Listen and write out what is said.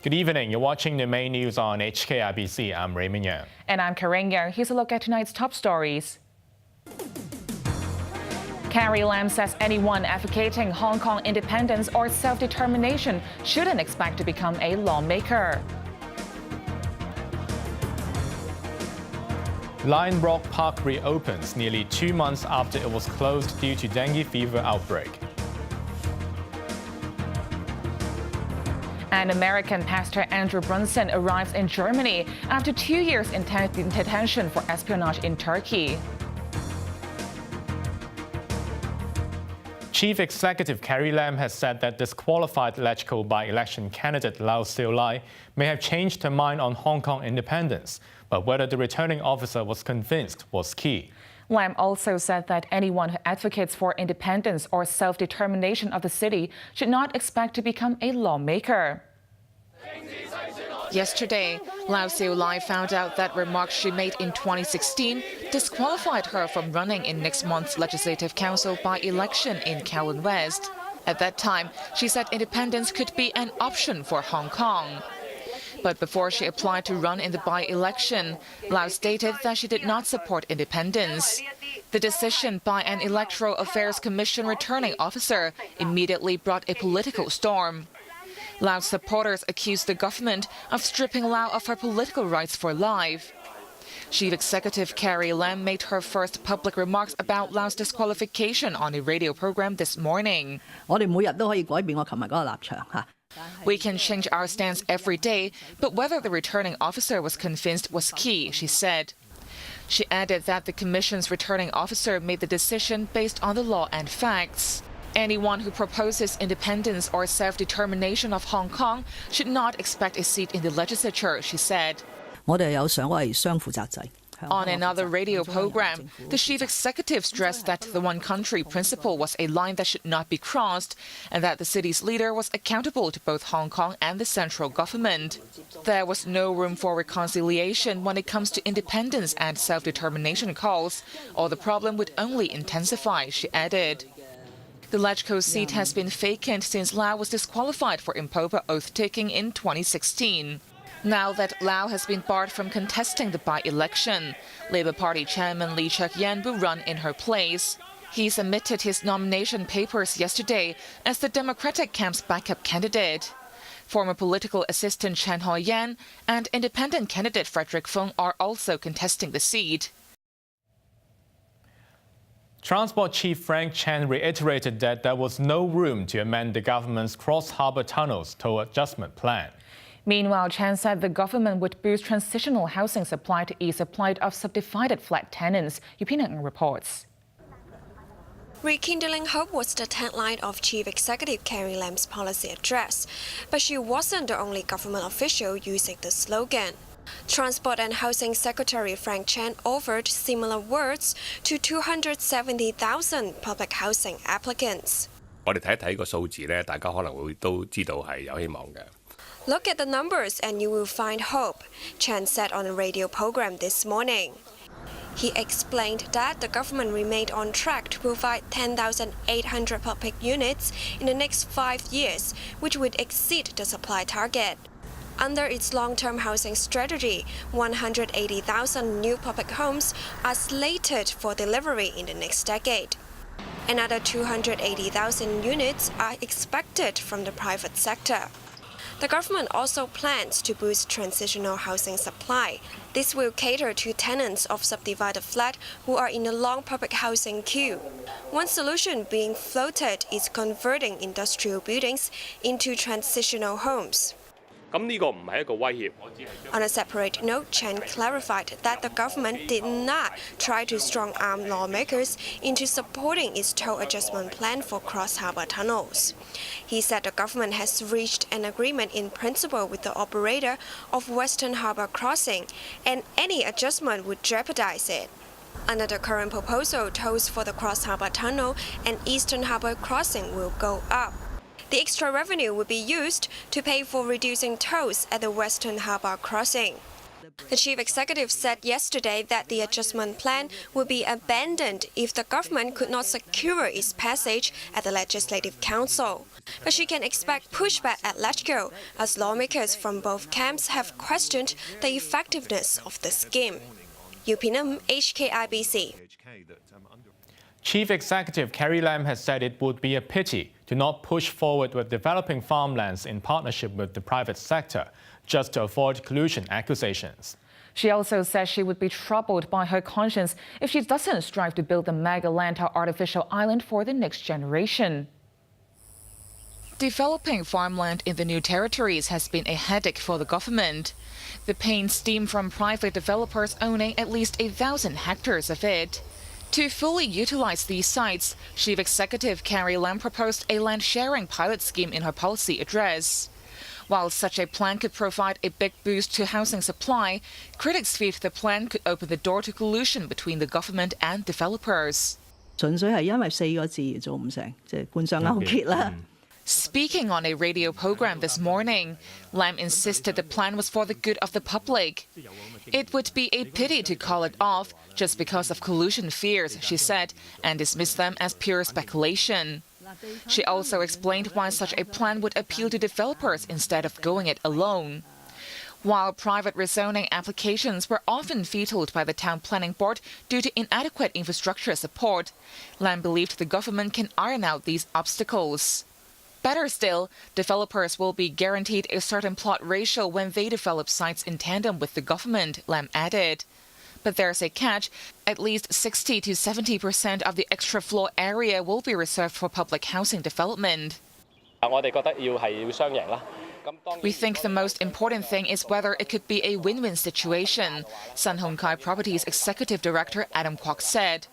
Good evening. You're watching the main news on HKIBC. I'm Raymond Yeung. And I'm Carain. Here's a look at tonight's top stories. Carain says anyone advocating Hong Kong independence or self-determination shouldn't expect to become a lawmaker. Lion Rock Park reopens nearly 2 months after it was closed due to dengue fever outbreak. And American pastor Andrew Brunson arrives in Germany after 2 years in detention for espionage in Turkey. Chief Executive Carrie Lam has said that disqualified electrical by-election candidate Lau Siu-lai may have changed her mind on Hong Kong independence, but whether the returning officer was convinced was key. Lam also said that anyone who advocates for independence or self-determination of the city should not expect to become a lawmaker. Yesterday, Lau Siu-lai found out that remarks she made in 2016 disqualified her from running in next month's Legislative Council by-election in Carain West. At that time, she said independence could be an option for Hong Kong. But before she applied to run in the by-election, Lau stated that she did not support independence. The decision by an Electoral Affairs Commission returning officer immediately brought a political storm. Lau's supporters accused the government of stripping Lau of her political rights for life. Chief Executive Carrie Lam made her first public remarks about Lau's disqualification on a radio program this morning. We can change our stance every day, but whether the returning officer was convinced was key, she said. She added that the Commission's returning officer made the decision based on the law and facts. Anyone who proposes independence or self-determination of Hong Kong should not expect a seat in the legislature, she said. On another radio program, the chief executive stressed that the one-country principle was a line that should not be crossed and that the city's leader was accountable to both Hong Kong and the central government. There was no room for reconciliation when it comes to independence and self-determination calls, or the problem would only intensify, she added. The Legco seat has been vacant since Lau was disqualified for improper oath-taking in 2016. Now that Lau has been barred from contesting the by-election, Labour Party chairman Lee Cheuk-yen will run in her place. He submitted his nomination papers yesterday as the Democratic camp's backup candidate. Former political assistant Chen Ho-yan and independent candidate Frederick Fung are also contesting the seat. Transport Chief Frank Chan reiterated that there was no room to amend the government's cross-harbour tunnels toll adjustment plan. Meanwhile, Chan said the government would boost transitional housing supply to ease the plight of subdivided flat tenants. Yeung reports. Rekindling hope was the tagline of Chief Executive Carrie Lam's policy address, but she wasn't the only government official using the slogan. Transport and Housing Secretary Frank Chan offered similar words to 270,000 public housing applicants. Look at the numbers and you will find hope, Chan said on a radio program this morning. He explained that the government remained on track to provide 10,800 public units in the next 5 years, which would exceed the supply target. Under its long-term housing strategy, 180,000 new public homes are slated for delivery in the next decade. Another 280,000 units are expected from the private sector. The government also plans to boost transitional housing supply. This will cater to tenants of subdivided flat who are in a long public housing queue. One solution being floated is converting industrial buildings into transitional homes. On a separate note, Chen clarified that the government did not try to strong-arm lawmakers into supporting its toll adjustment plan for cross-harbour tunnels. He said the government has reached an agreement in principle with the operator of Western Harbour Crossing, and any adjustment would jeopardize it. Under the current proposal, tolls for the cross-harbour tunnel and Eastern Harbour Crossing will go up. The extra revenue would be used to pay for reducing tolls at the Western Harbour Crossing. The chief executive said yesterday that the adjustment plan would be abandoned if the government could not secure its passage at the Legislative Council. But she can expect pushback at LegCo, as lawmakers from both camps have questioned the effectiveness of the scheme. Yu Pinam, HKIBC. Chief Executive Carrie Lam has said it would be a pity to not push forward with developing farmlands in partnership with the private sector, just to avoid collusion accusations. She also says she would be troubled by her conscience if she doesn't strive to build the mega lantau artificial island for the next generation. Developing farmland in the new territories has been a headache for the government. The pain stems from private developers owning at least 1,000 hectares of it. To fully utilize these sites, Chief Executive Carrie Lam proposed a land sharing pilot scheme in her policy address. While such a plan could provide a big boost to housing supply, critics feared the plan could open the door to collusion between the government and developers. Speaking on a radio program this morning, Lam insisted the plan was for the good of the public. It would be a pity to call it off just because of collusion fears, she said, and dismissed them as pure speculation. She also explained why such a plan would appeal to developers instead of going it alone. While private rezoning applications were often vetoed by the Town Planning Board due to inadequate infrastructure support, Lam believed the government can iron out these obstacles. Better still, developers will be guaranteed a certain plot ratio when they develop sites in tandem with the government, Lam added. But there's a catch. At least 60 to 70% of the extra floor area will be reserved for public housing development. We think the most important thing is whether it could be a win-win situation, Sun Hung Kai Properties Executive Director Adam Kwok said.